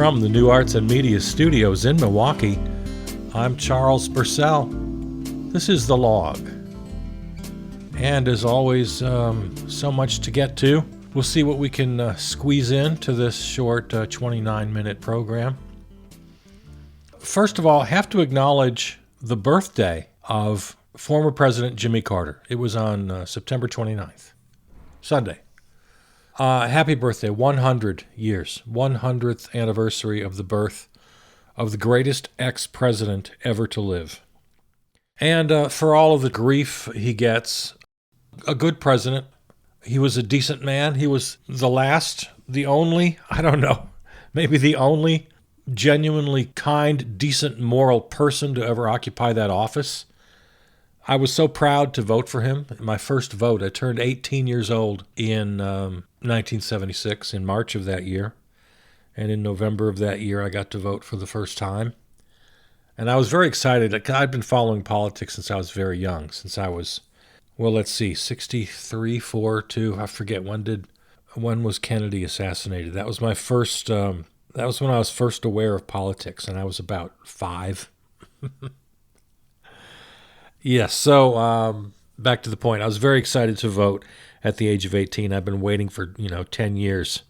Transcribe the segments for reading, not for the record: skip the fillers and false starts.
From the New Arts and Media Studios in Milwaukee, I'm Charles Purcell. This is The Log. And as always, so much to get to. We'll see what we can squeeze into this short 29-minute program. First of all, I have to acknowledge the birthday of former President Jimmy Carter. It was on September 29th, Sunday. Happy birthday, 100 years, 100th anniversary of the birth of the greatest ex-president ever to live. And for all of the grief he gets, a good president. He was a decent man. He was the only, maybe the only genuinely kind, decent, moral person to ever occupy that office. I was so proud to vote for him. My first vote, I turned 18 years old in 1976, in March of that year. And in November of that year, I got to vote for the first time. And I was very excited. I'd been following politics since I was very young, since I was, 63, 4, 2, I forget, when was Kennedy assassinated? That was my first, that was when I was first aware of politics, and I was about 5. Yes, so back to the point. I was very excited to vote at the age of 18. I've been waiting for, 10 years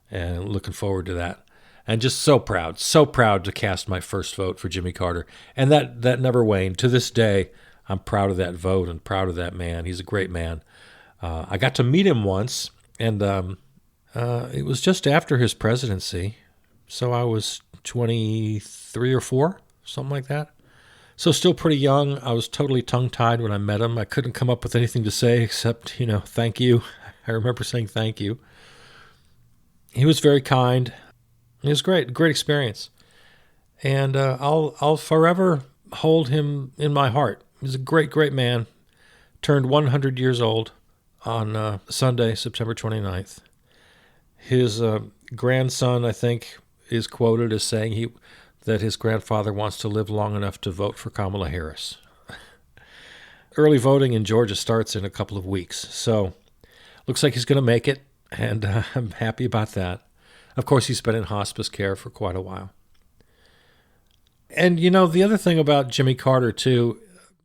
and looking forward to that. And just so proud to cast my first vote for Jimmy Carter. And that never waned. To this day, I'm proud of that vote and proud of that man. He's a great man. I got to meet him once, and it was just after his presidency. So I was 23 or 4, something like that. So still pretty young. I was totally tongue-tied when I met him. I couldn't come up with anything to say except, thank you. I remember saying thank you. He was very kind. It was great experience. And I'll forever hold him in my heart. He's a great man. Turned 100 years old on Sunday, September 29th. His grandson, I think, is quoted as saying that his grandfather wants to live long enough to vote for Kamala Harris. Early voting in Georgia starts in a couple of weeks, so looks like he's going to make it, and I'm happy about that. Of course, he's been in hospice care for quite a while. And, the other thing about Jimmy Carter, too,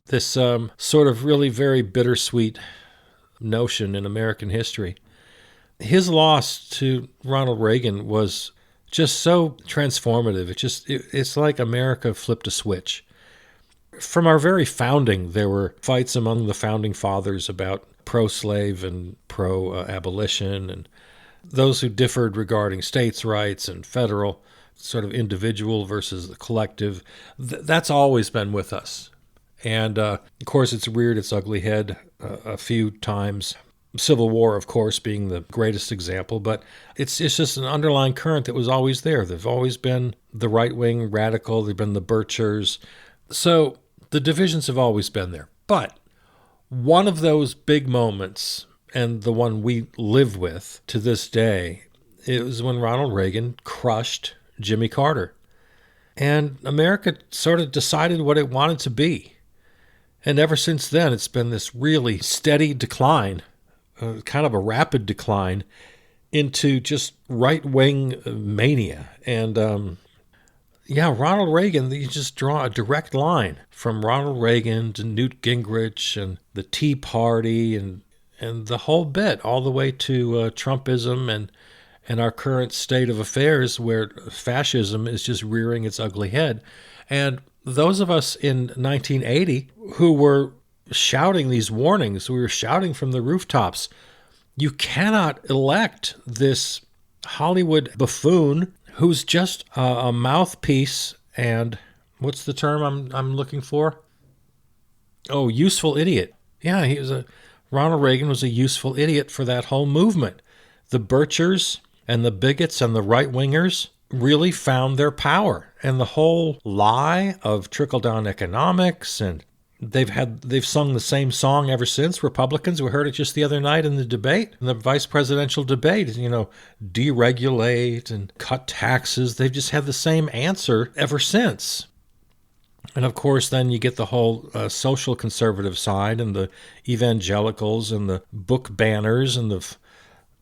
this sort of really very bittersweet notion in American history, his loss to Ronald Reagan was just so transformative. It's like America flipped a switch. From our very founding, there were fights among the founding fathers about pro-slave and pro-abolition, and those who differed regarding states' rights and federal, sort of individual versus the collective. That's always been with us. And, of course, it's reared its ugly head a few times. Civil War, of course, being the greatest example, but it's just an underlying current that was always there. There've always been the right-wing radical, there've been the Birchers. So the divisions have always been there. But one of those big moments, and the one we live with to this day, it was when Ronald Reagan crushed Jimmy Carter. And America sort of decided what it wanted to be. And ever since then, it's been this really steady decline, kind of a rapid decline, into just right-wing mania. And, Ronald Reagan, you just draw a direct line from Ronald Reagan to Newt Gingrich and the Tea Party and the whole bit, all the way to Trumpism and our current state of affairs where fascism is just rearing its ugly head. And those of us in 1980 who were shouting these warnings, we were shouting from the rooftops, you cannot elect this Hollywood buffoon who's just a mouthpiece and, what's the term I'm looking for? Oh, useful idiot. Yeah, Ronald Reagan was a useful idiot for that whole movement. The Birchers and the bigots and the right-wingers really found their power. And the whole lie of trickle-down economics, and they've sung the same song ever since, Republicans. We heard it just the other night in the vice presidential debate, deregulate and cut taxes. They've just had the same answer ever since. And of course, then you get the whole social conservative side and the evangelicals and the book banners and the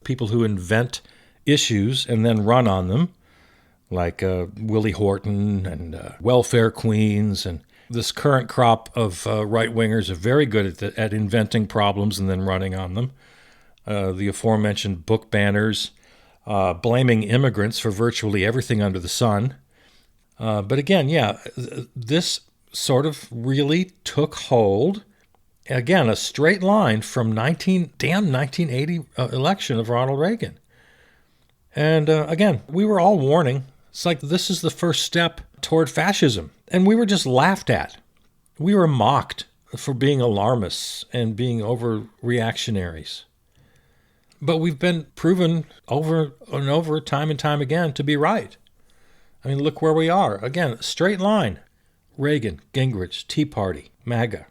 people who invent issues and then run on them. like Willie Horton and welfare queens. And this current crop of right-wingers are very good at inventing problems and then running on them. The aforementioned book banners, blaming immigrants for virtually everything under the sun. But again, this sort of really took hold. Again, a straight line from 1980 election of Ronald Reagan. And again, we were all warning. It's like this is the first step toward fascism. And we were just laughed at. We were mocked for being alarmists and being overreactionaries. But we've been proven over and over, time and time again, to be right. I mean, look where we are. Again, straight line. Reagan, Gingrich, Tea Party, MAGA.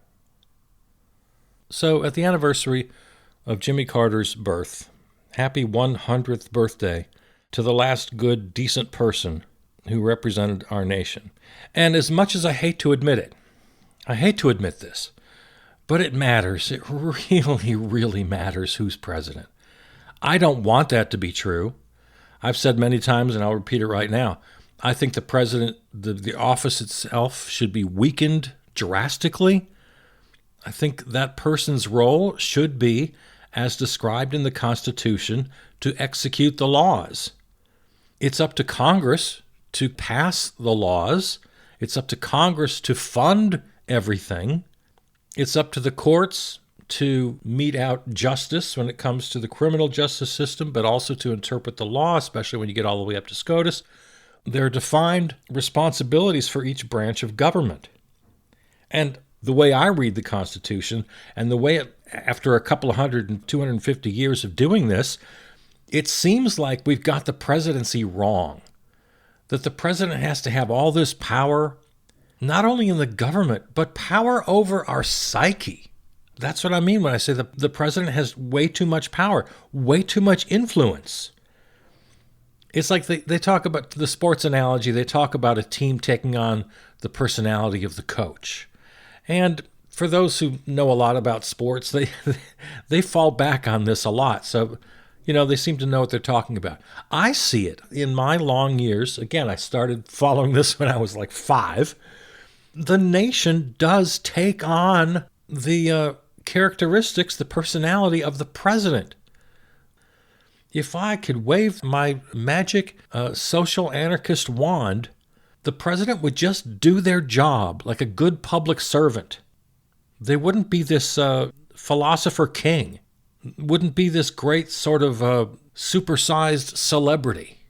So at the anniversary of Jimmy Carter's birth, happy 100th birthday to the last good, decent person who represented our nation. And as much as I hate to admit it, I hate to admit this, but it matters. It really, really matters who's president. I don't want that to be true. I've said many times, and I'll repeat it right now, I think the president, the office itself, should be weakened drastically. I think that person's role should be, as described in the Constitution, to execute the laws. It's up to Congress to pass the laws. It's up to Congress to fund everything. It's up to the courts to mete out justice when it comes to the criminal justice system, but also to interpret the law, especially when you get all the way up to SCOTUS. There are defined responsibilities for each branch of government. And the way I read the Constitution, and the way after a couple of 250 years of doing this, it seems like we've got the presidency wrong. That the president has to have all this power, not only in the government, but power over our psyche. That's what I mean when I say the president has way too much power, way too much influence. It's like they talk about the sports analogy. They talk about a team taking on the personality of the coach. And for those who know a lot about sports, they fall back on this a lot. So, they seem to know what they're talking about. I see it in my long years. Again, I started following this when I was like 5. The nation does take on the characteristics, the personality of the president. If I could wave my magic social anarchist wand, the president would just do their job like a good public servant. They wouldn't be this philosopher king, wouldn't be this great sort of supersized celebrity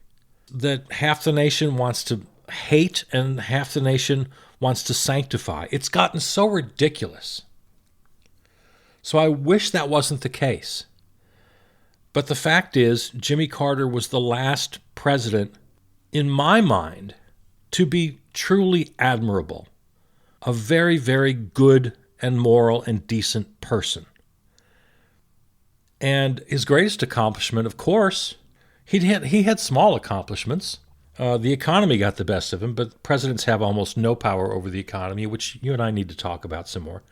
that half the nation wants to hate and half the nation wants to sanctify. It's gotten so ridiculous. So I wish that wasn't the case. But the fact is, Jimmy Carter was the last president, in my mind, to be truly admirable. A very, very good and moral and decent person. And his greatest accomplishment, of course, he had small accomplishments. The economy got the best of him, but presidents have almost no power over the economy, which you and I need to talk about some more.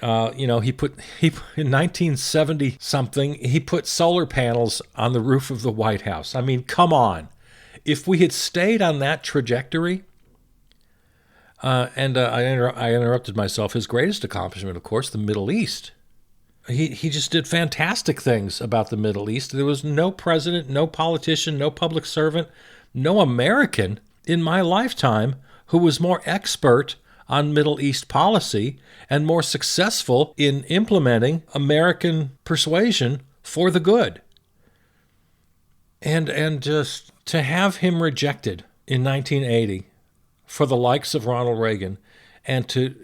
He put in 1970 something, he put solar panels on the roof of the White House. I mean, come on. If we had stayed on that trajectory, I interrupted myself. His greatest accomplishment, of course, the Middle East. He just did fantastic things about the Middle East. There was no president, no politician, no public servant, no American in my lifetime who was more expert on Middle East policy and more successful in implementing American persuasion for the good. And just to have him rejected in 1980 for the likes of Ronald Reagan and to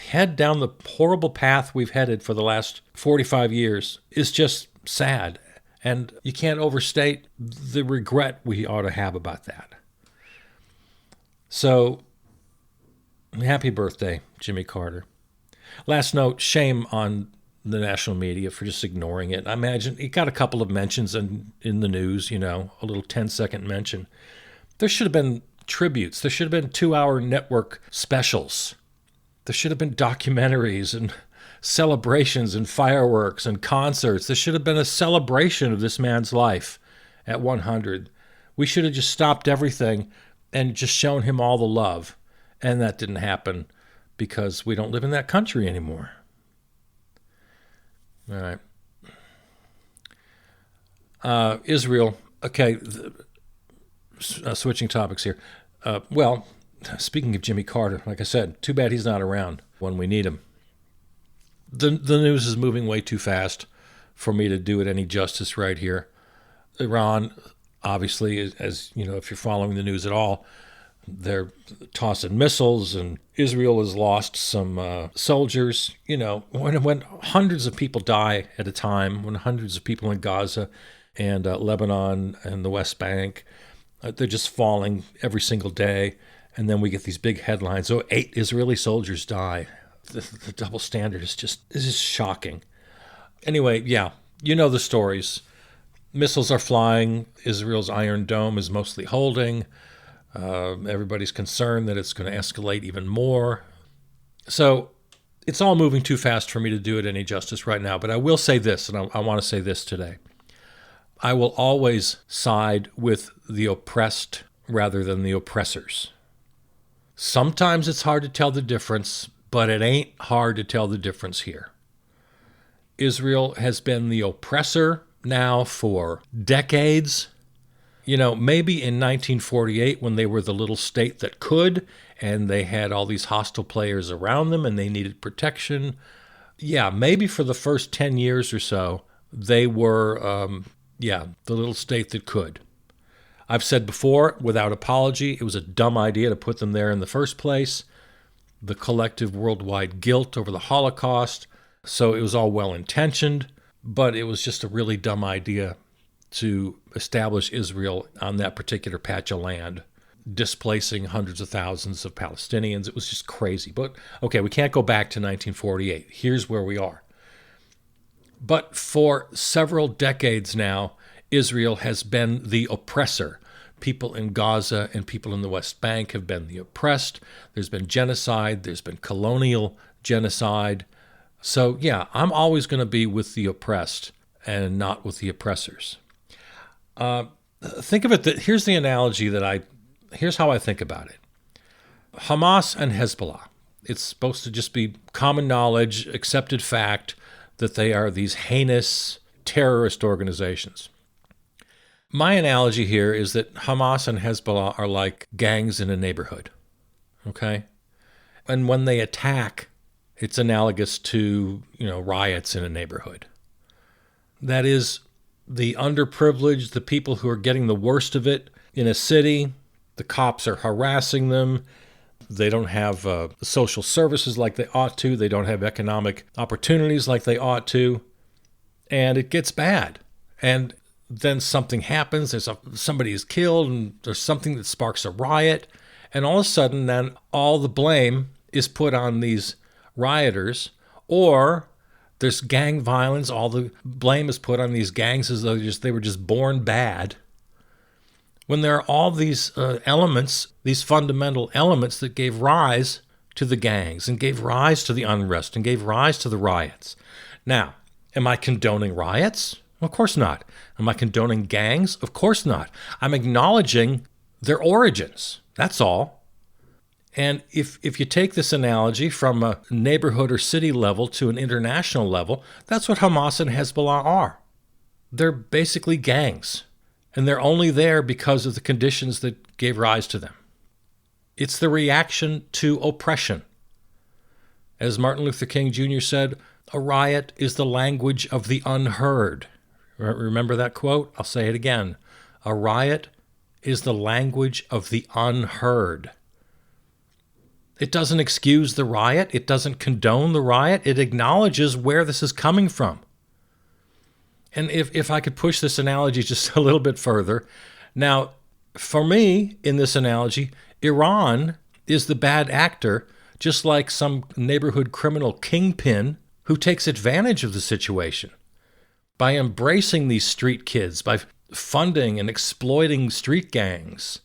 head down the horrible path we've headed for the last 45 years is just sad. And you can't overstate the regret we ought to have about that. So, happy birthday, Jimmy Carter. Last note, shame on the national media for just ignoring it. I imagine it got a couple of mentions in the news, a little 10-second mention. There should have been tributes. There should have been 2-hour network specials. There should have been documentaries and celebrations and fireworks and concerts. There should have been a celebration of this man's life at 100 We should have just stopped everything and just shown him all the love. And that didn't happen because we don't live in that country anymore. All right. Israel. Okay. Switching topics here. Well, speaking of Jimmy Carter, like I said, too bad he's not around when we need him. The news is moving way too fast for me to do it any justice right here. Iran, obviously, as you know, if you're following the news at all, they're tossing missiles, and Israel has lost some soldiers. You know, when hundreds of people die at a time, when hundreds of people in Gaza and Lebanon and the West Bank, they're just falling every single day. And then we get these big headlines. Oh, 8 Israeli soldiers die. The double standard is just shocking. Anyway, yeah, you know the stories. Missiles are flying. Israel's Iron Dome is mostly holding. Everybody's concerned that it's going to escalate even more. So it's all moving too fast for me to do it any justice right now. But I will say this, and I want to say this today. I will always side with the oppressed rather than the oppressors. Sometimes it's hard to tell the difference, but it ain't hard to tell the difference here. Israel has been the oppressor now for decades. You know, maybe in 1948 when they were the little state that could, and they had all these hostile players around them and they needed protection. Yeah, maybe for the first 10 years or so, they were, the little state that could. I've said before, without apology, it was a dumb idea to put them there in the first place. The collective worldwide guilt over the Holocaust. So it was all well-intentioned, but it was just a really dumb idea to establish Israel on that particular patch of land, displacing hundreds of thousands of Palestinians. It was just crazy. But, okay, we can't go back to 1948. Here's where we are. But for several decades now, Israel has been the oppressor. People in Gaza and people in the West Bank have been the oppressed. There's been genocide. There's been colonial genocide. So, yeah, I'm always going to be with the oppressed and not with the oppressors. Think of it, here's the analogy here's how I think about it. Hamas and Hezbollah. It's supposed to just be common knowledge, accepted fact that they are these heinous terrorist organizations. My analogy here is that Hamas and Hezbollah are like gangs in a neighborhood, okay? And when they attack, it's analogous to, riots in a neighborhood. That is, the underprivileged, the people who are getting the worst of it in a city, the cops are harassing them. They don't have social services like they ought to. They don't have economic opportunities like they ought to. And it gets bad. And then something happens. Somebody is killed, and there's something that sparks a riot. And all of a sudden, then all the blame is put on these rioters, or there's gang violence. All the blame is put on these gangs as though they were just born bad. When there are all these elements, these fundamental elements that gave rise to the gangs and gave rise to the unrest and gave rise to the riots. Now, am I condoning riots? Of course not. Am I condoning gangs? Of course not. I'm acknowledging their origins. That's all. And if you take this analogy from a neighborhood or city level to an international level, that's what Hamas and Hezbollah are. They're basically gangs, and they're only there because of the conditions that gave rise to them. It's the reaction to oppression. As Martin Luther King Jr. said, a riot is the language of the unheard. Remember that quote? I'll say it again. A riot is the language of the unheard. It doesn't excuse the riot. It doesn't condone the riot. It acknowledges where this is coming from. And if I could push this analogy just a little bit further. Now, for me, in this analogy, Iran is the bad actor, just like some neighborhood criminal kingpin who takes advantage of the situation by embracing these street kids, by funding and exploiting street gangs.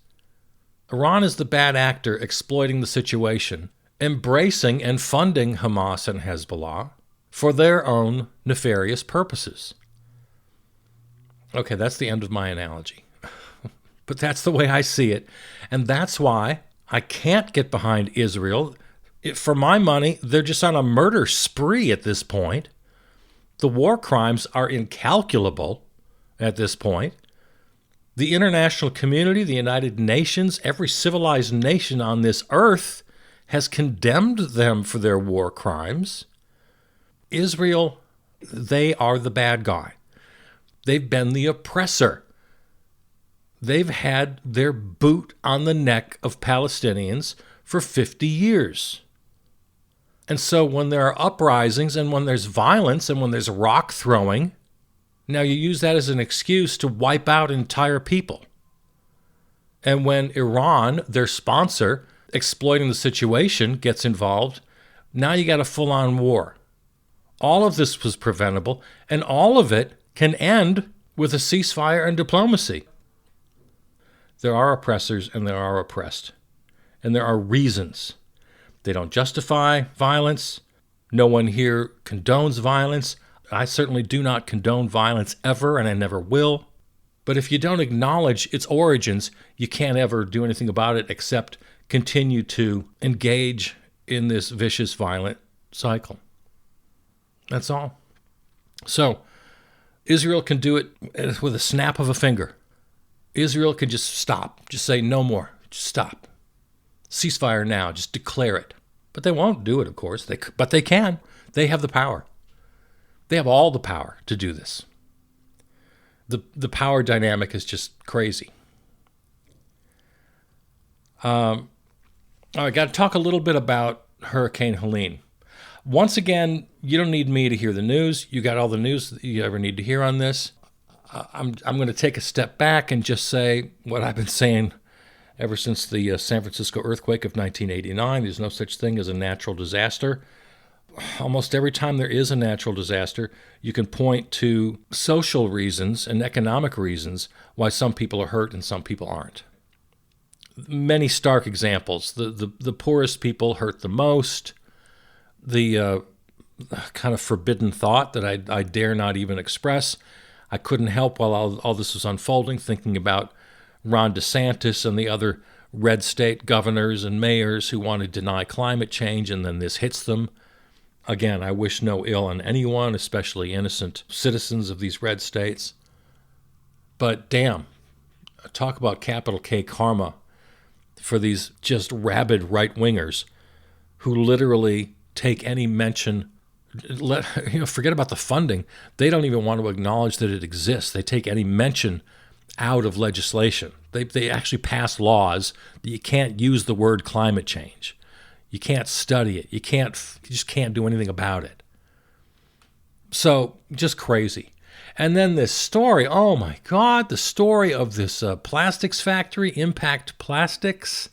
Iran is the bad actor exploiting the situation, embracing and funding Hamas and Hezbollah for their own nefarious purposes. Okay, that's the end of my analogy. but that's the way I see it. And that's why I can't get behind Israel. For my money, they're just on a murder spree at this point. The war crimes are incalculable at this point. The international community, the United Nations, every civilized nation on this earth has condemned them for their war crimes. Israel, they are the bad guy. They've been the oppressor. They've had their boot on the neck of Palestinians for 50 years. And so when there are uprisings and when there's violence and when there's rock throwing, now you use that as an excuse to wipe out entire people. And when Iran, their sponsor, exploiting the situation, gets involved, now you got a full-on war. All of this was preventable, and all of it can end with a ceasefire and diplomacy. There are oppressors and there are oppressed. And there are reasons. They don't justify violence. No one here condones violence. I certainly do not condone violence ever, and I never will. But if you don't acknowledge its origins, you can't ever do anything about it except continue to engage in this vicious, violent cycle. That's all. So, Israel can do it with a snap of a finger. Israel can just stop. Just say no more. Just stop. Ceasefire now. Just declare it. But they won't do it, of course. But they can. They have the power. They have all the power to do this. The power dynamic is just crazy. I got to talk a little bit about Hurricane Helene. Once again, you don't need me to hear the news. You got all the news that you ever need to hear on this. I'm going to take a step back and just say what I've been saying ever since the San Francisco earthquake of 1989. There's no such thing as a natural disaster. Almost every time there is a natural disaster, you can point to social reasons and economic reasons why some people are hurt and some people aren't. Many stark examples. The poorest people hurt the most. The kind of forbidden thought that I dare not even express. I couldn't help while all this was unfolding thinking about Ron DeSantis and the other red state governors and mayors who want to deny climate change, and then this hits them. Again, I wish no ill on anyone, especially innocent citizens of these red states. But damn, talk about capital K karma for these just rabid right-wingers who literally take any mention, forget about the funding. They don't even want to acknowledge that it exists. They take any mention out of legislation. They actually pass laws that you can't use the word climate change. You can't study it. You just can't do anything about it. So just crazy. And then this story, oh my God, the story of this plastics factory, Impact Plastics.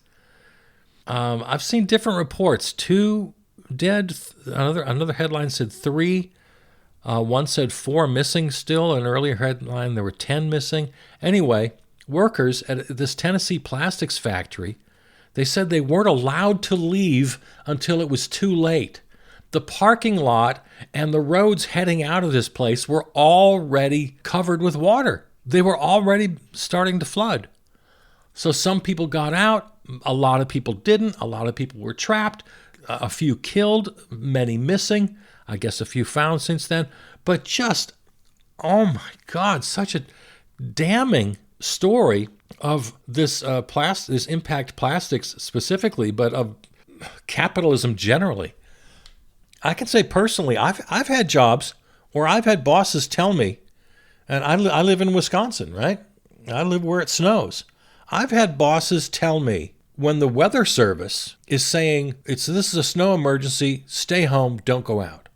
I've seen different reports. 2 dead. Another headline said 3. One said 4 missing still. An earlier headline, there were 10 missing. Anyway, workers at this Tennessee plastics factory, they said they weren't allowed to leave until it was too late. The parking lot and the roads heading out of this place were already covered with water. They were already starting to flood. So some people got out. A lot of people didn't. A lot of people were trapped. A few killed, many missing. I guess a few found since then. But just, oh my God, such a damning story of this this Impact Plastics specifically, but of capitalism generally. I can say personally, I've had jobs where I've had bosses tell me, and I live in Wisconsin, right? I live where it snows. I've had bosses tell me when the weather service is saying this is a snow emergency, stay home, don't go out.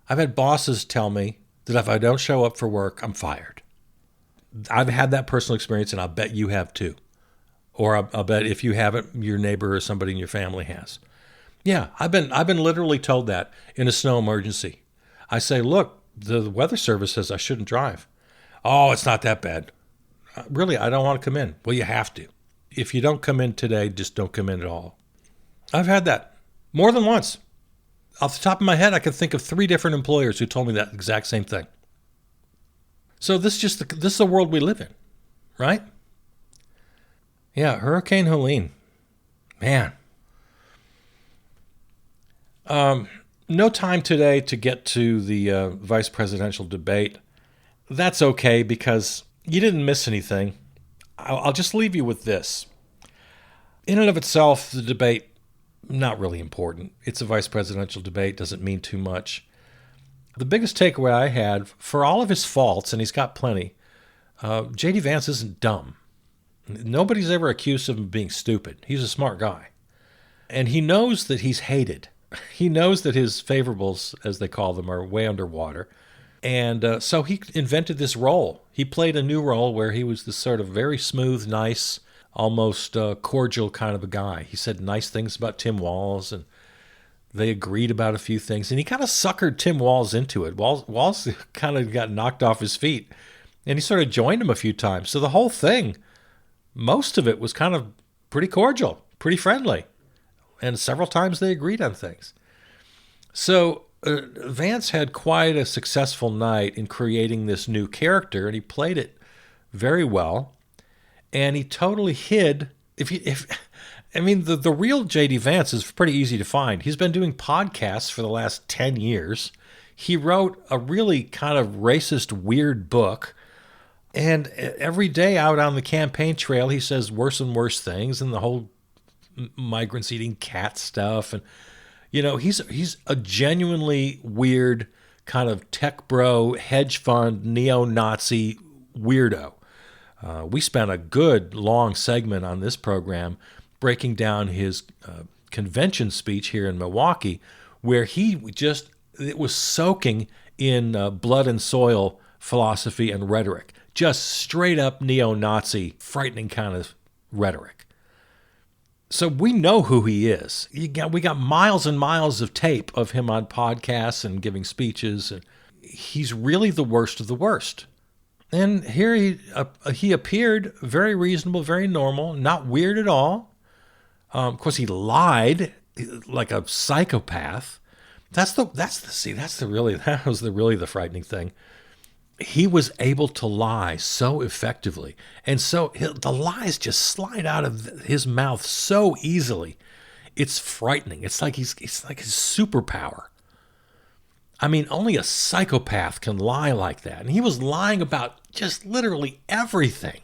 I've had bosses tell me that if I don't show up for work, I'm fired. I've had that personal experience, and I'll bet you have too. Or I'll bet if you haven't, your neighbor or somebody in your family has. Yeah, I've been literally told that in a snow emergency. I say, look, the weather service says I shouldn't drive. Oh, it's not that bad. Really, I don't want to come in. Well, you have to. If you don't come in today, just don't come in at all. I've had that more than once. Off the top of my head, I can think of 3 different employers who told me that exact same thing. So this is the world we live in, right? Yeah, Hurricane Helene. Man. No time today to get to the vice presidential debate. That's okay because you didn't miss anything. I'll just leave you with this. In and of itself, the debate, not really important. It's a vice presidential debate, doesn't mean too much. The biggest takeaway I had, for all of his faults, and he's got plenty, J.D. Vance isn't dumb. Nobody's ever accused him of being stupid. He's a smart guy. And he knows that he's hated. He knows that his favorables, as they call them, are way underwater. And so he invented this role. He played a new role where he was this sort of very smooth, nice, almost cordial kind of a guy. He said nice things about Tim Walz, and they agreed about a few things. And he kind of suckered Tim Walz into it. Walz kind of got knocked off his feet, and he sort of joined him a few times. So the whole thing, most of it was kind of pretty cordial, pretty friendly. And several times they agreed on things. So Vance had quite a successful night in creating this new character, and he played it very well. And he totally hid. The real J.D. Vance is pretty easy to find. He's been doing podcasts for the last 10 years. He wrote a really kind of racist, weird book. And every day out on the campaign trail, he says worse and worse things, and the whole migrants eating cat stuff. And, he's a genuinely weird kind of tech bro, hedge fund, neo-Nazi weirdo. We spent a good long segment on this program breaking down his convention speech here in Milwaukee, where it was soaking in blood and soil philosophy and rhetoric. Just straight up neo-Nazi, frightening kind of rhetoric. So we know who he is. We got miles and miles of tape of him on podcasts and giving speeches. And he's really the worst of the worst. And here he appeared very reasonable, very normal, not weird at all. Of course, he lied like a psychopath. That was really the frightening thing. He was able to lie so effectively, and so the lies just slide out of his mouth so easily. It's frightening. It's like his superpower. I mean, only a psychopath can lie like that, and he was lying about just literally everything.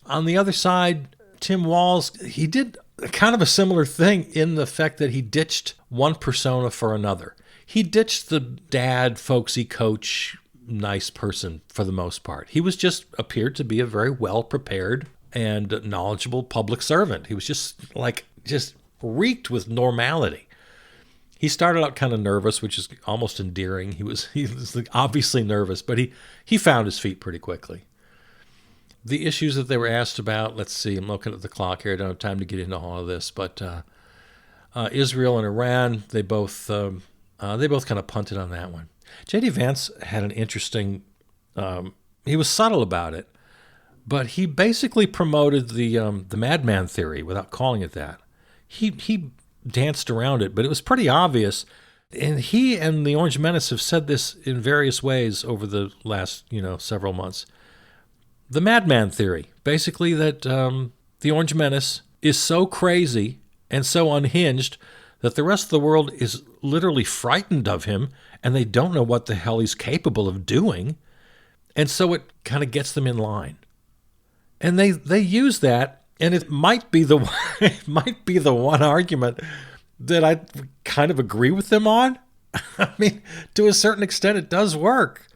On the other side, Tim Walz, he did kind of a similar thing in the fact that he ditched one persona for another. He ditched the dad, folksy coach, nice person for the most part. He was just appeared to be a very well-prepared and knowledgeable public servant. He was just reeked with normality. He started out kind of nervous, which is almost endearing. He was obviously nervous, but he found his feet pretty quickly. The issues that they were asked about, let's see, I'm looking at the clock here. I don't have time to get into all of this, but Israel and Iran, they both kind of punted on that one. J.D. Vance had an interesting, he was subtle about it, but he basically promoted the madman theory without calling it that. He danced around it, but it was pretty obvious. And he and the Orange Menace have said this in various ways over the last, several months. The madman theory, basically that the Orange Menace is so crazy and so unhinged that the rest of the world is literally frightened of him and they don't know what the hell he's capable of doing. And so it kind of gets them in line. And they use that, and it might be the one argument that I kind of agree with them on. I mean, to a certain extent, it does work.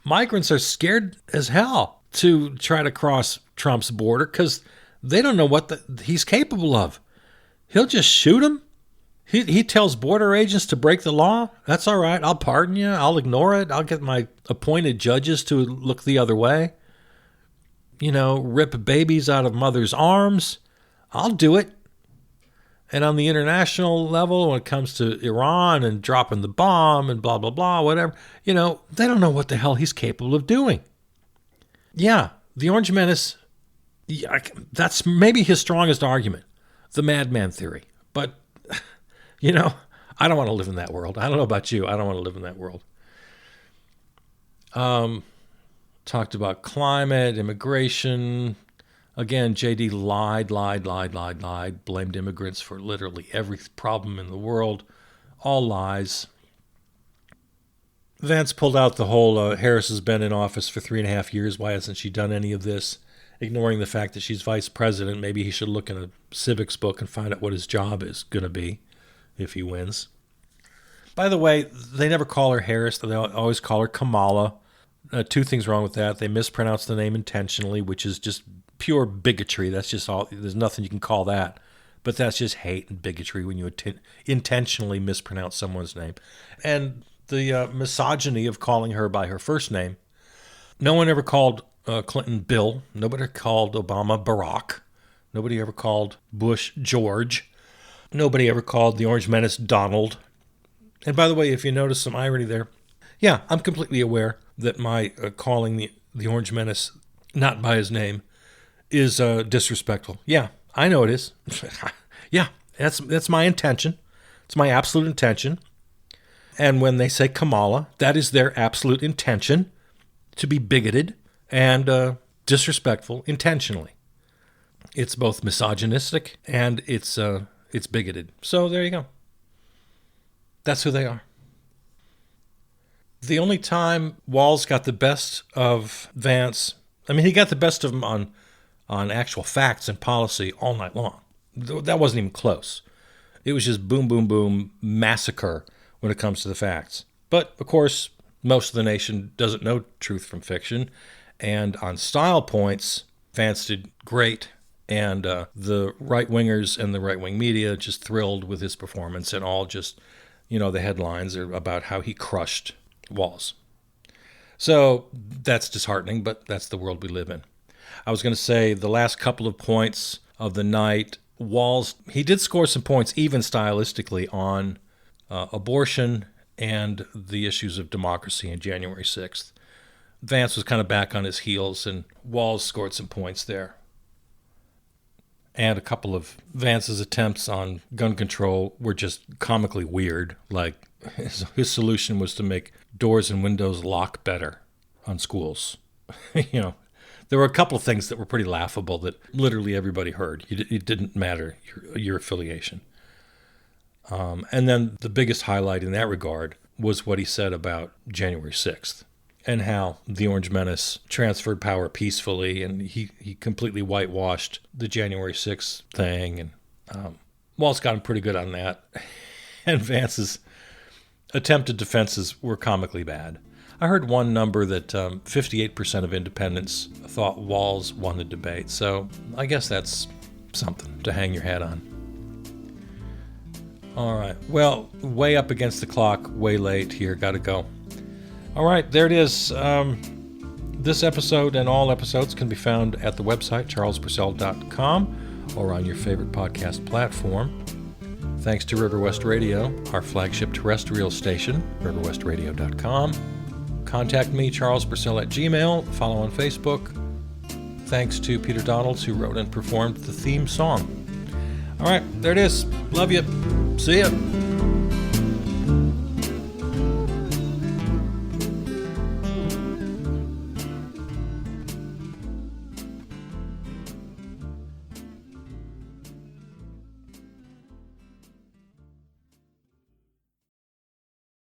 Migrants are scared as hell to try to cross Trump's border because they don't know what he's capable of. He'll just shoot them. He tells border agents to break the law. That's all right. I'll pardon you. I'll ignore it. I'll get my appointed judges to look the other way. Rip babies out of mothers' arms. I'll do it. And on the international level, when it comes to Iran and dropping the bomb and blah, blah, blah, whatever, they don't know what the hell he's capable of doing. Yeah, the Orange Menace, that's maybe his strongest argument, the madman theory. But, I don't want to live in that world. I don't know about you. I don't want to live in that world. Talked about climate, immigration, Again, JD lied, blamed immigrants for literally every problem in the world. All lies. Vance pulled out the whole Harris has been in office for 3.5 years. Why hasn't she done any of this? Ignoring the fact that she's vice president. Maybe he should look in a civics book and find out what his job is going to be if he wins. By the way, they never call her Harris. They always call her Kamala. Two things wrong with that. They mispronounce the name intentionally, which is just pure bigotry. That's just all. There's nothing you can call that. But that's just hate and bigotry when you intentionally mispronounce someone's name. And the misogyny of calling her by her first name. No one ever called Clinton Bill. Nobody called Obama Barack. Nobody ever called Bush George. Nobody ever called the Orange Menace Donald. And by the way, if you notice some irony there, yeah, I'm completely aware that my calling the Orange Menace not by his name is disrespectful. Yeah, I know it is. Yeah, that's my intention. It's my absolute intention. And when they say Kamala, that is their absolute intention, to be bigoted and disrespectful intentionally. It's both misogynistic and it's bigoted. So there you go. That's who they are. The only time Walz got the best of Vance, I mean, he got the best of him on actual facts and policy all night long. That wasn't even close. It was just boom, boom, boom, massacre when it comes to the facts. But, of course, most of the nation doesn't know truth from fiction. And on style points, Vance did great. And the right-wingers and the right-wing media just thrilled with his performance, and all just, the headlines are about how he crushed Walz. So that's disheartening, but that's the world we live in. I was going to say the last couple of points of the night, Walz, he did score some points even stylistically on abortion and the issues of democracy on January 6th. Vance was kind of back on his heels, and Walz scored some points there. And a couple of Vance's attempts on gun control were just comically weird. Like, his solution was to make doors and windows lock better on schools. There were a couple of things that were pretty laughable that literally everybody heard. It didn't matter your affiliation. And then the biggest highlight in that regard was what he said about January 6th and how the Orange Menace transferred power peacefully, and he completely whitewashed the January 6th thing. And Walz got him pretty good on that. And Vance's attempted defenses were comically bad. I heard one number that 58% of independents thought Walz won the debate, so I guess that's something to hang your hat on. All right, well, way up against the clock, way late here, gotta go. All right, there it is. This episode and all episodes can be found at the website, charlespurcell.com, or on your favorite podcast platform. Thanks to River West Radio, our flagship terrestrial station, riverwestradio.com. Contact me, Charles Purcell at Gmail. Follow on Facebook. Thanks to Peter Donalds, who wrote and performed the theme song. All right, there it is. Love you. See ya.